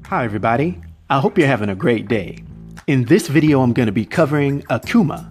Hi everybody, I hope you're having a great day. In this video I'm going to be covering Akuma.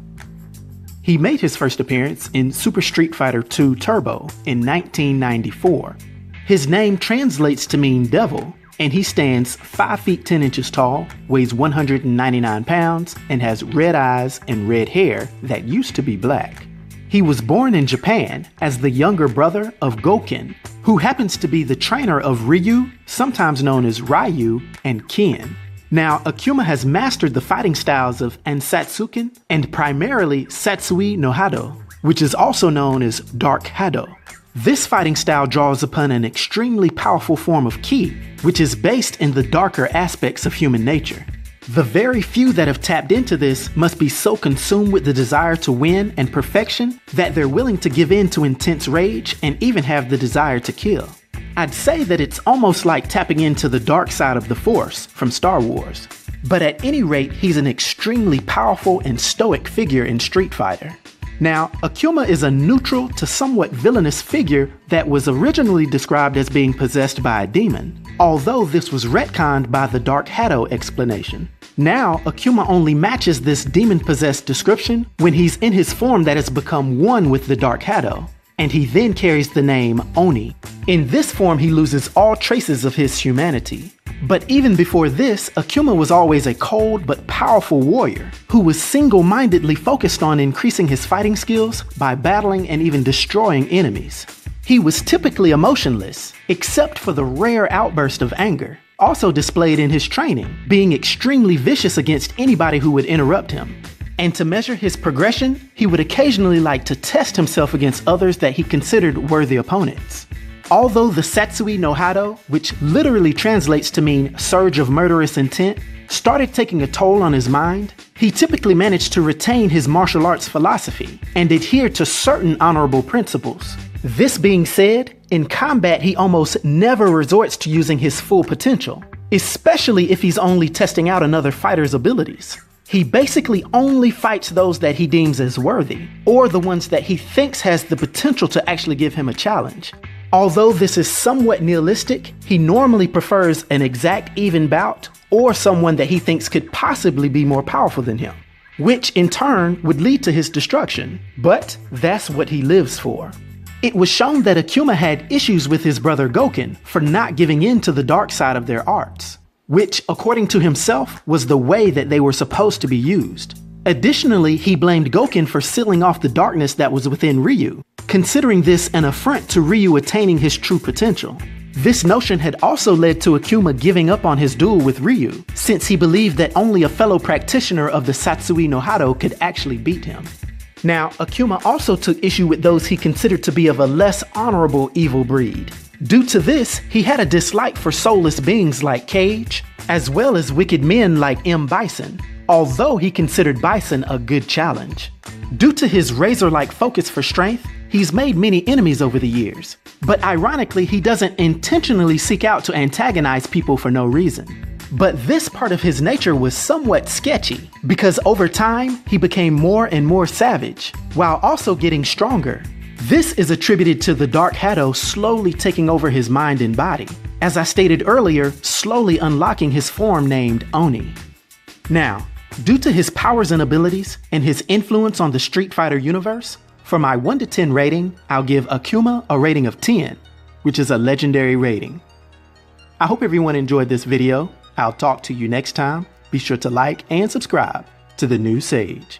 He made his first appearance in Super Street Fighter 2 Turbo in 1994. His name translates to mean devil, and he stands 5 feet 10 inches tall, weighs 199 pounds, and has red eyes and red hair that used to be black. He was born in Japan as the younger brother of Gouken, who happens to be the trainer of Ryu, sometimes known as Ryu, and Ken. Now, Akuma has mastered the fighting styles of Ansatsuken and primarily Satsui no Hado, which is also known as Dark Hado. This fighting style draws upon an extremely powerful form of ki, which is based in the darker aspects of human nature. The very few that have tapped into this must be so consumed with the desire to win and perfection that they're willing to give in to intense rage and even have the desire to kill. I'd say that it's almost like tapping into the dark side of the Force from Star Wars. But at any rate, he's an extremely powerful and stoic figure in Street Fighter. Now, Akuma is a neutral to somewhat villainous figure that was originally described as being possessed by a demon, although this was retconned by the Dark Hado explanation. Now, Akuma only matches this demon-possessed description when he's in his form that has become one with the Dark Hado, and he then carries the name Oni. In this form, he loses all traces of his humanity. But even before this, Akuma was always a cold but powerful warrior who was single-mindedly focused on increasing his fighting skills by battling and even destroying enemies. He was typically emotionless, except for the rare outburst of anger, also displayed in his training, being extremely vicious against anybody who would interrupt him. And to measure his progression, he would occasionally like to test himself against others that he considered worthy opponents. Although the Satsui no Hado, which literally translates to mean surge of murderous intent, started taking a toll on his mind, he typically managed to retain his martial arts philosophy and adhere to certain honorable principles. This being said, in combat he almost never resorts to using his full potential, especially if he's only testing out another fighter's abilities. He basically only fights those that he deems as worthy, or the ones that he thinks has the potential to actually give him a challenge. Although this is somewhat nihilistic, he normally prefers an exact even bout or someone that he thinks could possibly be more powerful than him, which in turn would lead to his destruction, but that's what he lives for. It was shown that Akuma had issues with his brother Gouken for not giving in to the dark side of their arts, which, according to himself, was the way that they were supposed to be used. Additionally, he blamed Gouken for sealing off the darkness that was within Ryu, considering this an affront to Ryu attaining his true potential. This notion had also led to Akuma giving up on his duel with Ryu, since he believed that only a fellow practitioner of the Satsui no Hado could actually beat him. Now, Akuma also took issue with those he considered to be of a less honorable evil breed. Due to this, he had a dislike for soulless beings like Cage, as well as wicked men like Bison, although he considered Bison a good challenge. Due to his razor-like focus for strength, he's made many enemies over the years, but ironically he doesn't intentionally seek out to antagonize people for no reason. But this part of his nature was somewhat sketchy, because over time he became more and more savage, while also getting stronger. This is attributed to the Dark Hado slowly taking over his mind and body, as I stated earlier, slowly unlocking his form named Oni. Now, due to his powers and abilities and his influence on the Street Fighter universe, for my 1 to 10 rating, I'll give Akuma a rating of 10, which is a legendary rating. I hope everyone enjoyed this video. I'll talk to you next time. Be sure to like and subscribe to The New Sage.